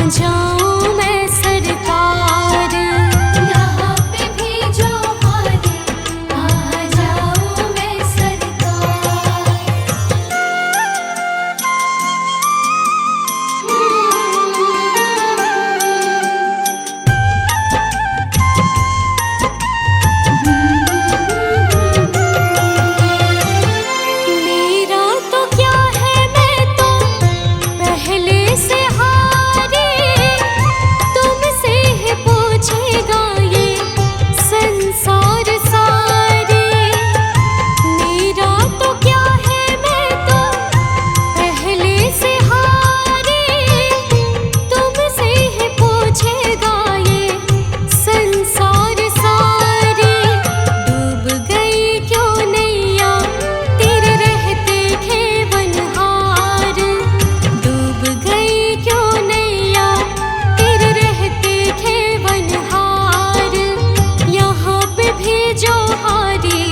जाऊं मैं सरकार। यहाँ पे भेजो हारे, कहाँ जाऊँ मैं सरकार। मेरा तो क्या है, मैं तो पहले से हारी, तुमसे ही पूछेगा ये संसार सारे। मेरा तो क्या है, मैं तो पहले से हारी, तुमसे ही पूछेगा ये संसार सारे। डूब गई क्यों नैया तेरे रहते खेवनहार, डूब गई क्यों नैया तेरे रहते खेवनहार। यहाँ पे भेजो हारी,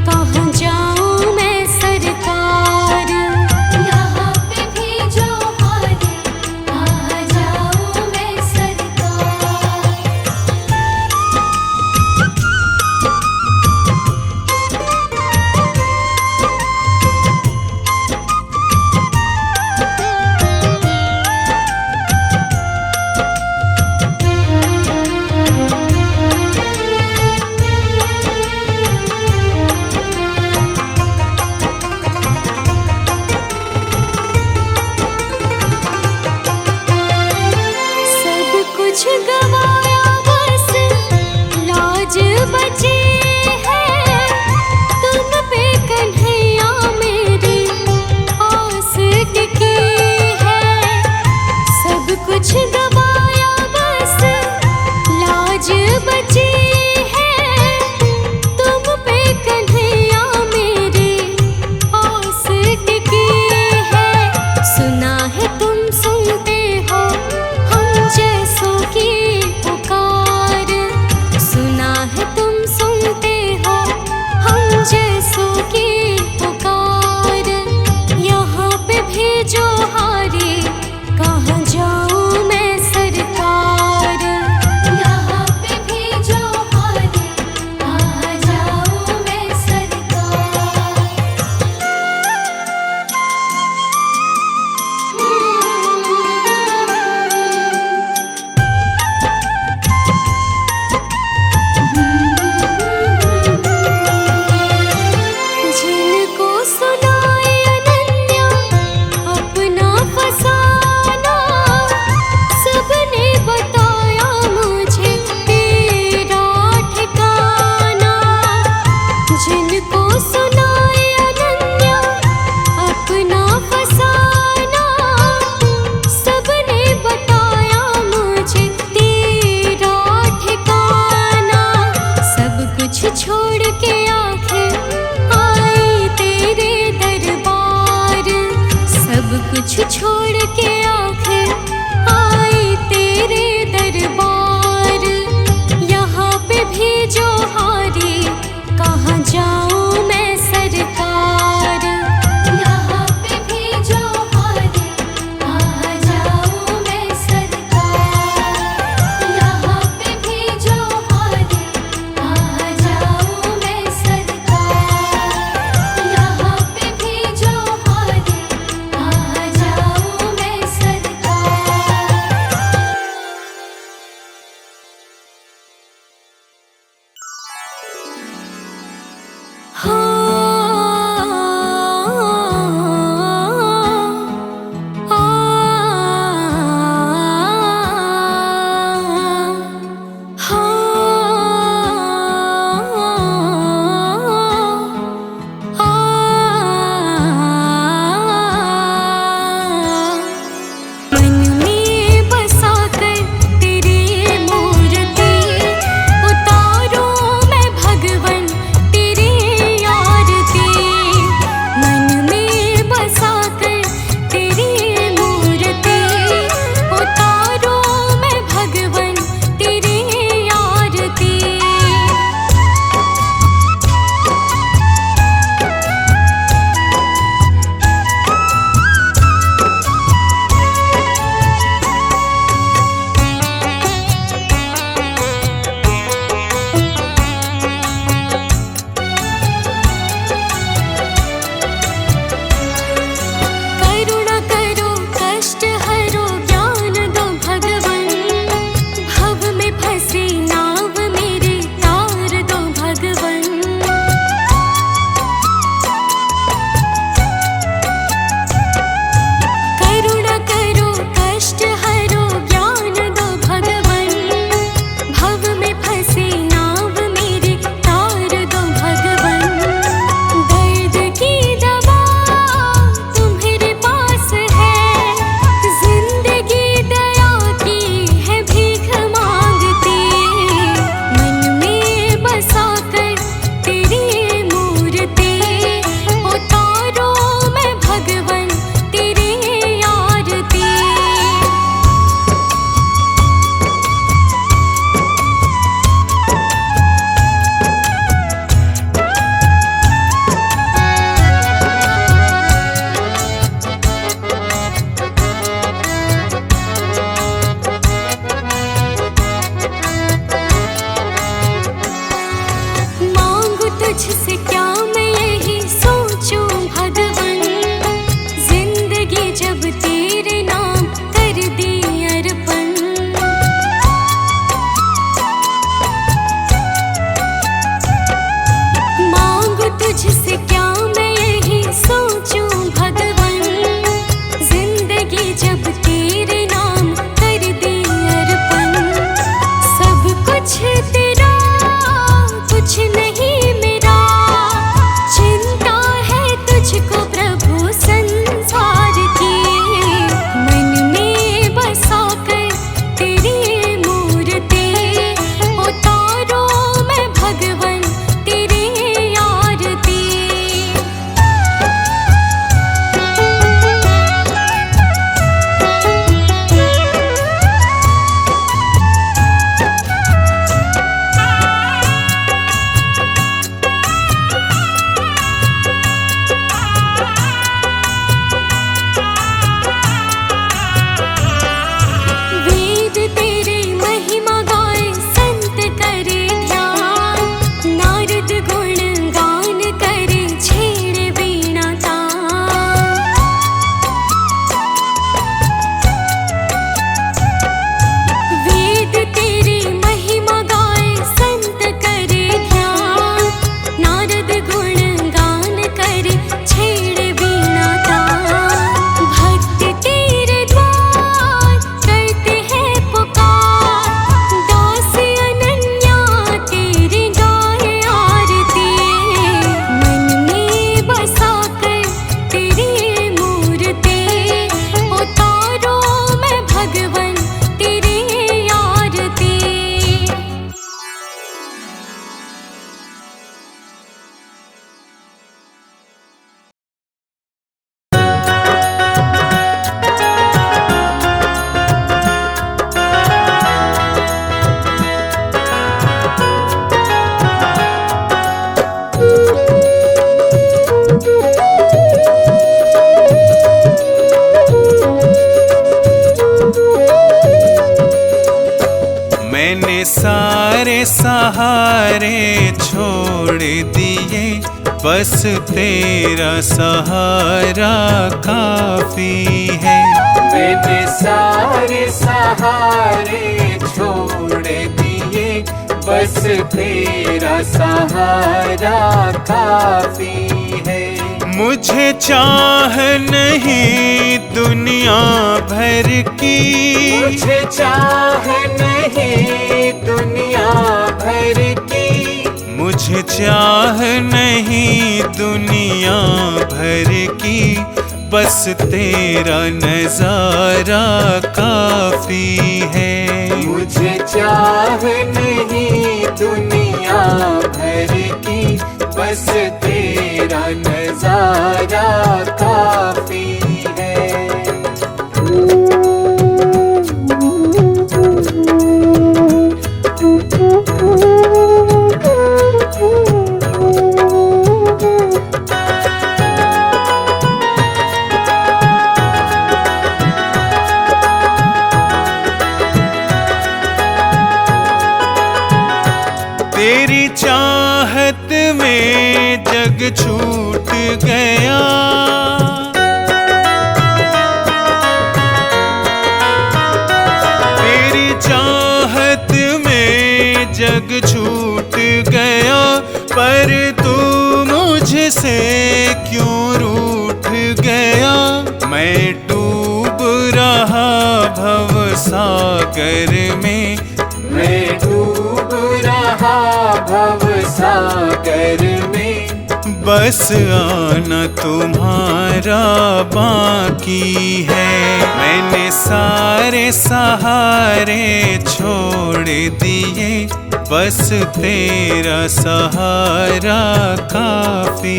कहाँ जाऊँ मैं सरकार। यहाँ पे भेजो हारे, कहाँ जाऊँ मैं सरकार। सब कुछ गवाया बस लाज बची है, तुम पे कन्हैया मेरी आस टिकी है। सब कुछ गवाया बस लाज बची है, तुम पे कन्हैया मेरी आस टिकी है। सुना है तुम सुनते हो हम जैसों की पुकार, सुना है तुम सुनते हो हम जैसों की पुकार। यहाँ पे भेजो हारी, कहाँ जाऊँ मैं मैंने सारे सहारे छोड़ दिए, बस तेरा सहारा काफी है। मैंने सारे सहारे छोड़ दिए, बस तेरा सहारा काफी है। मुझे चाह नहीं दुनिया भर की, मुझे चाह नहीं दुनिया भर की, मुझे चाह नहीं दुनिया भर की, बस तेरा नजारा काफी है। मुझे चाह नहीं दुनिया भर की, बस तेरा नजारा काफी है। तेरी चाहत में जग छूट गया, तेरी चाहत में जग छूट गया, पर तू मुझसे क्यों रूठ गया। मैं डूब रहा भव सागर में, मैं डूब रहा भव सागर में, बस आना तुम्हारा बाकी है। मैंने सारे सहारे छोड़ दिए, बस तेरा सहारा काफी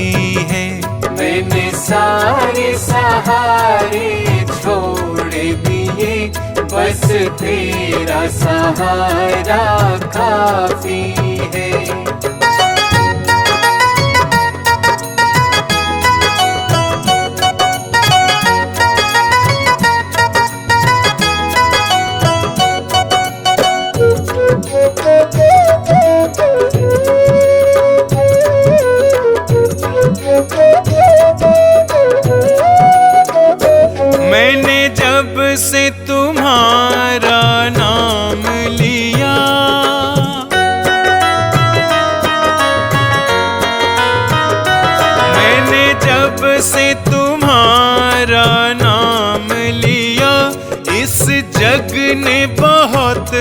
है। मैंने सारे सहारे छोड़ दिए, बस तेरा सहारा काफी है। मैंने जब से तुम्हारा नाम लिया, मैंने जब से तुम्हारा नाम लिया, इस जग ने बहुत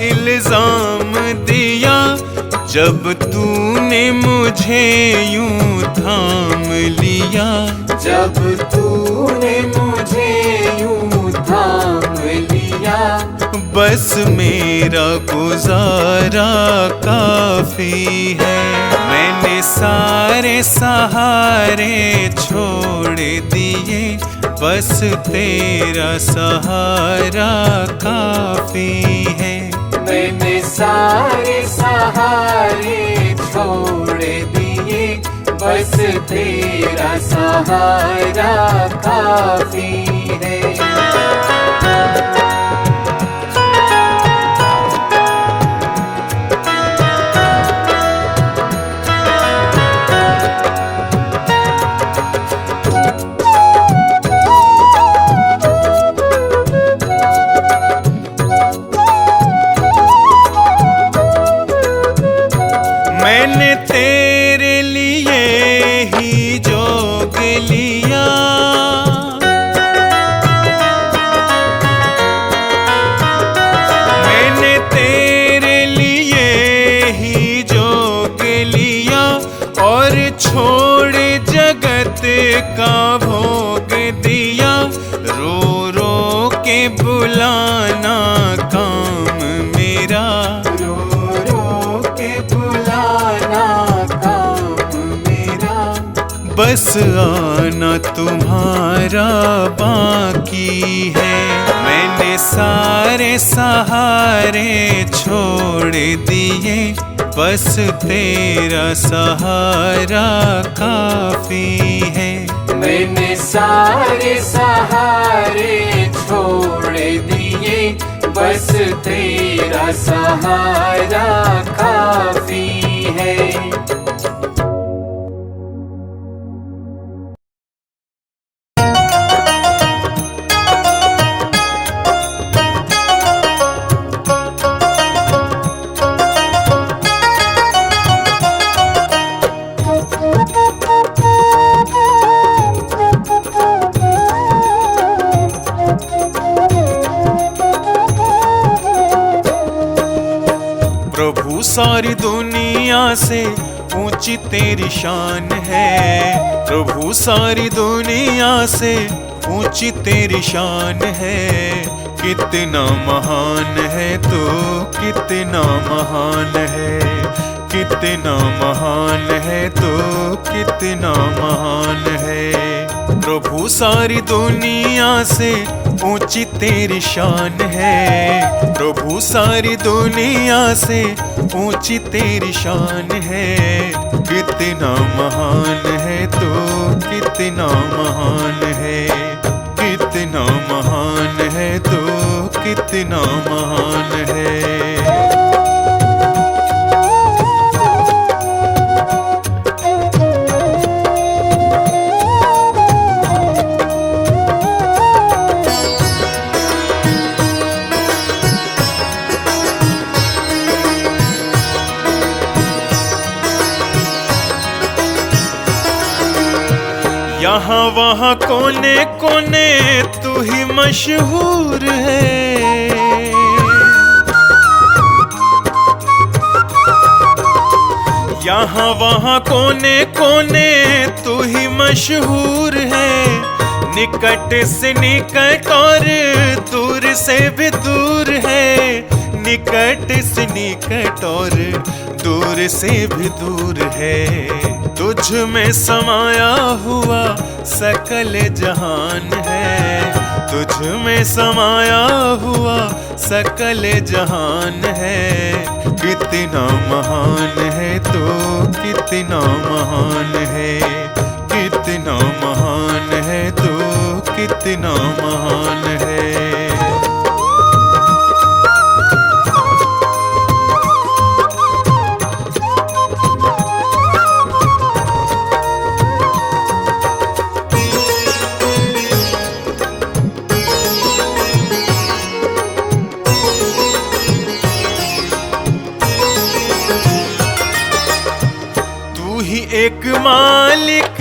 इल्जाम दिया। जब तूने मुझे यूं थाम लिया, जब तूने मुझे यूं थाम लिया, बस मेरा गुजारा काफी है। मैंने सारे सहारे छोड़ दिए, बस तेरा सहारा काफी है। मैंने सारे सहारे छोड़ दिए, बस तेरा सहारा काफी है। मैंने तेरे लिए ही जोग लिया, मैंने तेरे लिए ही जोग लिया, और छोड़ जगत का भोग दिया। रो रो के बुलाना काम मेरा, रो रो के बुलाना काम मेरा, बस आना तुम्हारा बाकी है। मैंने सारे सहारे छोड़ दिए, बस तेरा सहारा काफी है। मैंने सारे सहारे छोड़ दिए, बस तेरा सहारा काफी है। प्रभु सारी दुनिया से ऊंची तेरी शान है। प्रभु सारी दुनिया से ऊंची तेरी शान है। कितना महान है तू, कितना महान है, कितना महान है तू, कितना महान है। प्रभु सारी दुनिया से ऊंची तेरी शान है। प्रभु सारी दुनिया से ऊंची तेरी शान है। कितना महान है तू, कितना महान है, कितना महान है तू, कितना महान है। यहाँ वहाँ कोने कोने तू ही मशहूर है। यहाँ वहाँ कोने कोने तू ही मशहूर है। निकट से निकट और दूर से भी दूर है। निकट से निकट और दूर से भी दूर है। तुझ में समाया हुआ सकल जहान है। तुझ में समाया हुआ सकल जहान है। कितना महान है तू, कितना महान है, कितना महान है तू, कितना महान है। एक मालिक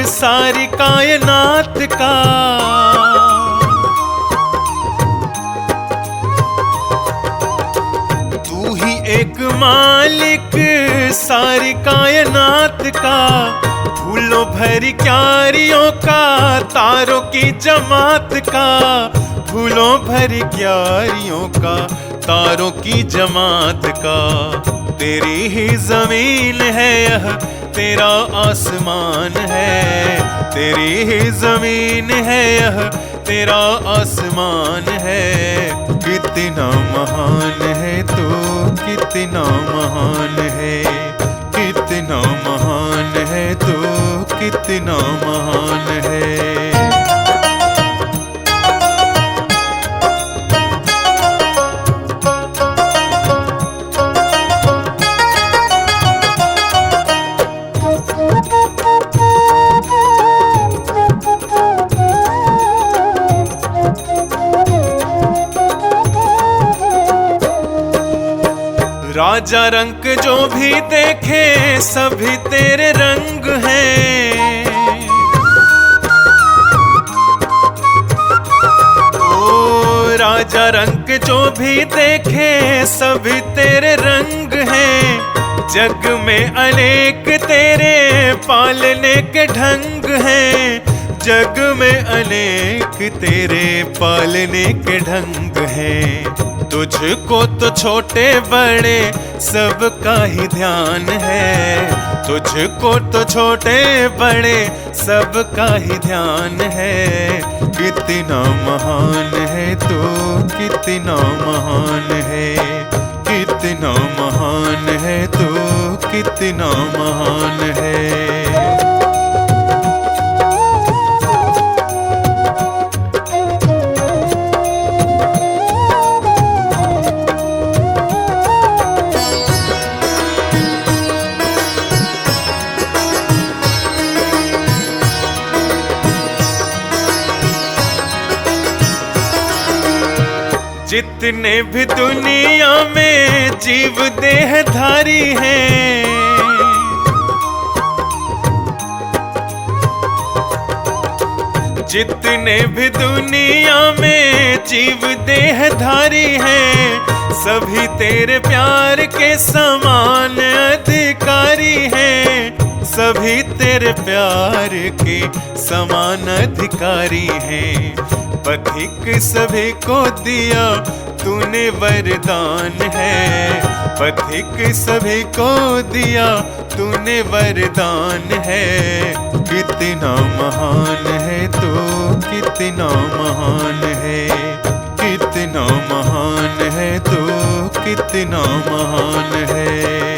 सारी कायनात का। तू ही एक मालिक सारी कायनात का। फूलों भरी क्यारियों का, तारों की जमात का। फूलों भरी क्यारियों का, तारों की जमात का। तेरी ही जमीन है यह, तेरा आसमान है। तेरी ही जमीन है यह, तेरा आसमान है। कितना महान है तू, कितना महान है, कितना महान है तू, कितना महान है। राजा रंग जो भी देखे सभी तेरे रंग हैं। ओ राजा रंग जो भी देखे सभी तेरे रंग हैं। जग में अनेक तेरे पालने के ढंग हैं। जग में अनेक तेरे पालने के ढंग हैं। तुझको तो छोटे बड़े सबका ही ध्यान है। तुझको तो छोटे बड़े सबका ही ध्यान है। कितना महान है तू, कितना महान है, कितना महान है तू, कितना महान है। जितने भी दुनिया में जीव देहधारी हैं, जितने भी दुनिया में जीव देहधारी हैं, सभी तेरे प्यार के समान अधिकारी हैं, सभी तेरे प्यार के समान अधिकारी हैं। पथिक सभी को दिया तूने वरदान है, पथिक सभी को दिया तूने वरदान है। कितना महान है तू, कितना महान है, कितना महान है तू, कितना महान है।